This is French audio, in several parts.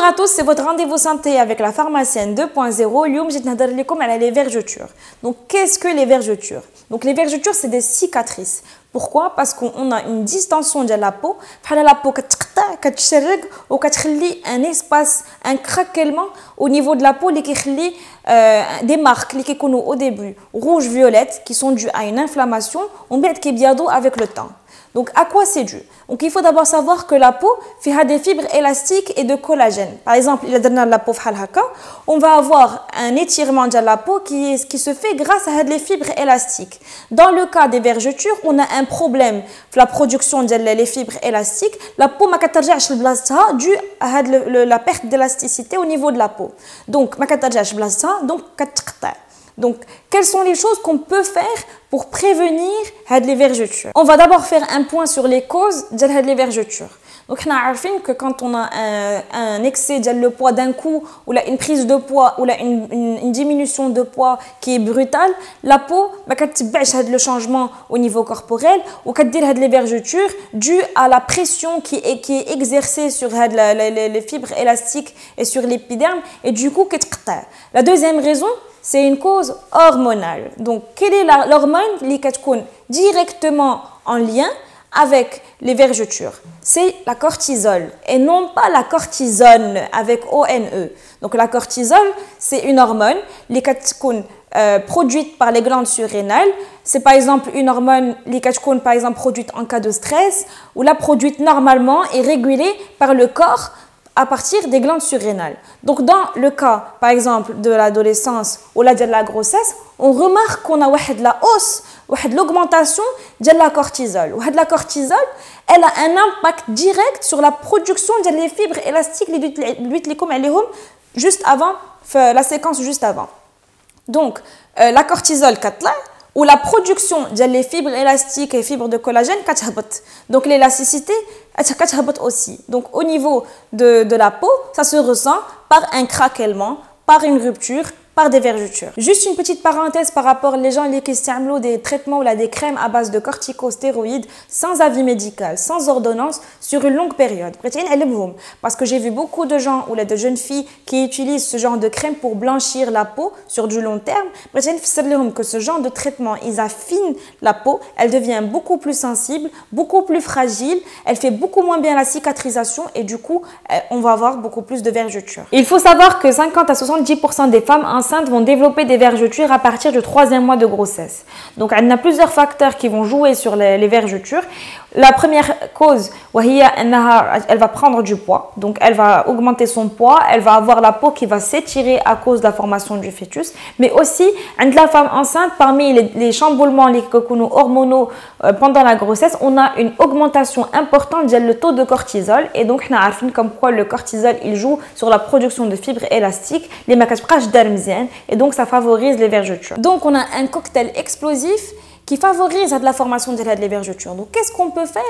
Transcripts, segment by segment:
à tous, c'est votre rendez-vous santé avec la pharmacienne 2.0. اليوم جيت نهضر لكم على les vergetures. Donc qu'est-ce que les vergetures? Donc les vergetures c'est des cicatrices. Pourquoi? Parce qu'on a une distension de la peau. La peau كتقطع كتشرق وكتخلي un espace, un craquellement au niveau de la peau qui خلي des marques qui sont au début rouge violette qui sont dues à une inflammation on met qui bientôt avec le temps. Donc, à quoi c'est dû? Donc, il faut d'abord savoir que la peau fait des fibres élastiques et de collagène. Par exemple, la peau on va avoir un étirement de la peau qui se fait grâce à des fibres élastiques. Dans le cas des vergetures, on a un problème de la production des fibres élastiques. La peau ma dû à la perte d'élasticité au niveau de la peau. Donc, donc, quelles sont les choses qu'on peut faire pour prévenir les vergetures? On va d'abord faire un point sur les causes des vergetures. Donc, on a que quand on a un excès de poids d'un coup, ou là, une prise de poids, ou là, une diminution de poids qui est brutale, la peau va le changement au niveau corporel, ou les vergetures dues à la pression qui est exercée sur les fibres élastiques et sur l'épiderme, et du coup, la deuxième raison, c'est une cause hormonale. Donc, quelle est l'hormone qui est directement en lien avec les vergetures? C'est la cortisol et non pas la cortisone avec ONE. Donc, la cortisol, c'est une hormone qui est produite par les glandes surrénales. C'est par exemple une hormone qui est par exemple produite en cas de stress ou la produite normalement et régulée par le corps à partir des glandes surrénales. Donc, dans le cas, par exemple, de l'adolescence ou de la grossesse, on remarque qu'on a la hausse, l'augmentation de la cortisol. La cortisol, elle a un impact direct sur la production des fibres élastiques juste avant, la séquence juste avant. Donc, la cortisol, ou la production des fibres élastiques et fibres de collagène, donc l'élasticité aussi. Donc au niveau de la peau, ça se ressent par un craquellement, par une rupture, par des vergetures. Juste une petite parenthèse par rapport aux gens qui utilisent des traitements ou des crèmes à base de corticostéroïdes sans avis médical, sans ordonnance, sur une longue période. Parce que j'ai vu beaucoup de gens ou de jeunes filles qui utilisent ce genre de crème pour blanchir la peau sur du long terme. Que ce genre de traitement, ils affinent la peau, elle devient beaucoup plus sensible, beaucoup plus fragile, elle fait beaucoup moins bien la cicatrisation et du coup, on va avoir beaucoup plus de vergetures. Il faut savoir que 50 à 70% des femmes enceintes vont développer des vergetures à partir du 3e mois de grossesse. Donc, il y a plusieurs facteurs qui vont jouer sur les vergetures. La première cause, elle va prendre du poids. Donc, elle va augmenter son poids. Elle va avoir la peau qui va s'étirer à cause de la formation du fœtus. Mais aussi, la femme enceinte, parmi les chamboulements hormonaux pendant la grossesse, on a une augmentation importante du taux de cortisol. Et donc, on a vu comme quoi le cortisol, il joue sur la production de fibres élastiques. Et donc, ça favorise les vergetures. Donc, on a un cocktail explosif qui favorise la formation des vergetures. Donc, qu'est-ce qu'on peut faire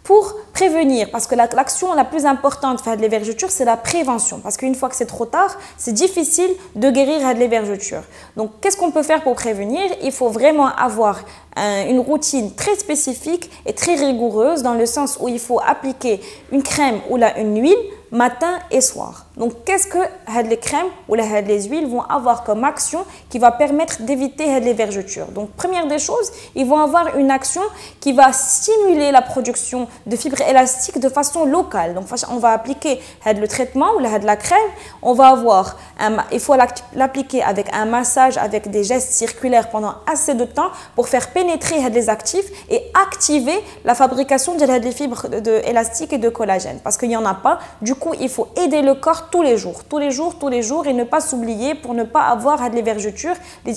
pour prévenir? Parce que l'action la plus importante de les vergetures, c'est la prévention. Parce qu'une fois que c'est trop tard, c'est difficile de guérir les vergetures. Donc, qu'est-ce qu'on peut faire pour prévenir? Il faut vraiment avoir une routine très spécifique et très rigoureuse dans le sens où il faut appliquer une crème ou une huile matin et soir. Donc, qu'est-ce que les crèmes ou les huiles vont avoir comme action qui va permettre d'éviter les vergetures? Donc, première des choses, ils vont avoir une action qui va stimuler la production de fibres élastiques de façon locale. Donc, on va appliquer le traitement ou la crème. On va avoir, il faut l'appliquer avec un massage, avec des gestes circulaires pendant assez de temps pour faire pénétrer les actifs et activer la fabrication des fibres élastiques et de collagène. Parce qu'il n'y en a pas. Du coup, il faut aider le corps tous les jours et ne pas s'oublier pour ne pas avoir des vergetures.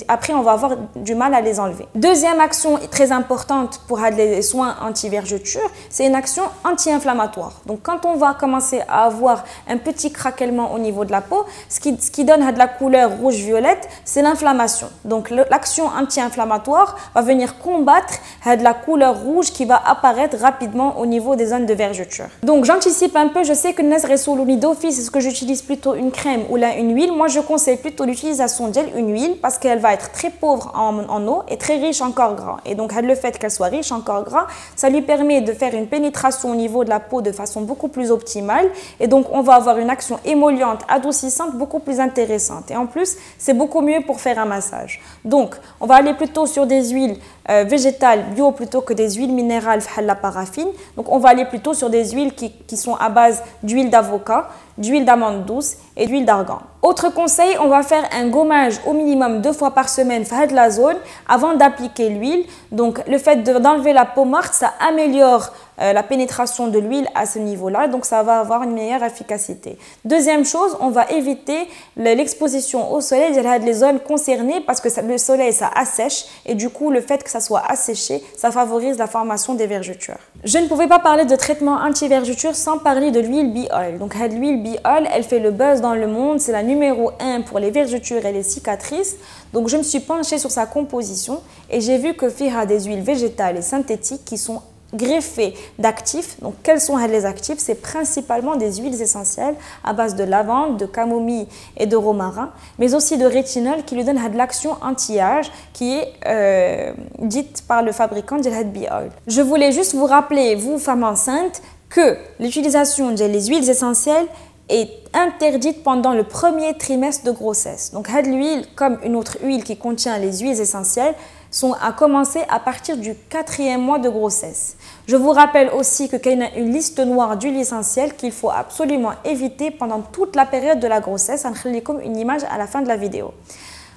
Après, on va avoir du mal à les enlever. Deuxième action très importante pour les soins anti-vergetures, c'est une action anti-inflammatoire. Donc, quand on va commencer à avoir un petit craquellement au niveau de la peau, ce qui donne de la couleur rouge-violette, c'est l'inflammation. Donc, l'action anti-inflammatoire va venir combattre de la couleur rouge qui va apparaître rapidement au niveau des zones de vergeture. Donc, j'anticipe un peu, je sais que Nesre Soulouni d'office, c'est ce que j'utilise utilisent plutôt une crème ou là une huile, moi je conseille plutôt l'utilisation d'une huile parce qu'elle va être très pauvre en eau et très riche en corps gras. Et donc le fait qu'elle soit riche en corps gras, ça lui permet de faire une pénétration au niveau de la peau de façon beaucoup plus optimale. Et donc on va avoir une action émolliente, adoucissante, beaucoup plus intéressante. Et en plus, c'est beaucoup mieux pour faire un massage. Donc on va aller plutôt sur des huiles végétales bio plutôt que des huiles minérales, la paraffine. Donc on va aller plutôt sur des huiles qui sont à base d'huile d'avocat, d'huile d'amande douce et d'huile d'argan. Autre conseil, on va faire un gommage au minimum 2 fois par semaine de la zone avant d'appliquer l'huile. Donc le fait d'enlever la peau morte, ça améliore la pénétration de l'huile à ce niveau-là, donc ça va avoir une meilleure efficacité. Deuxième chose, on va éviter l'exposition au soleil de les zones concernées parce que le soleil ça assèche et du coup le fait que ça soit asséché, ça favorise la formation des vergetures. Je ne pouvais pas parler de traitement anti-vergeture sans parler de l'huile Bee Oil. Donc l'huile Bee Oil, elle fait le buzz dans le monde, c'est la numéro 1 pour les vergetures et les cicatrices. Donc je me suis penchée sur sa composition et j'ai vu que FIHA a des huiles végétales et synthétiques qui sont greffées d'actifs. Donc quels sont les actifs? C'est principalement des huiles essentielles à base de lavande, de camomille et de romarin, mais aussi de rétinol qui lui donne de l'action anti-âge qui est dite par le fabricant de Bee Oil. Je voulais juste vous rappeler, vous femmes enceintes, que l'utilisation des huiles essentielles est interdite pendant le premier trimestre de grossesse. Donc l'huile, comme une autre huile qui contient les huiles essentielles, sont à commencer à partir du 4e mois de grossesse. Je vous rappelle aussi qu'il y a une liste noire d'huiles essentielles qu'il faut absolument éviter pendant toute la période de la grossesse. On va vous une image à la fin de la vidéo.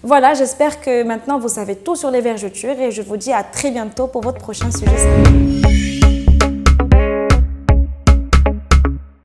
Voilà, j'espère que maintenant vous savez tout sur les vergetures et je vous dis à très bientôt pour votre prochain sujet.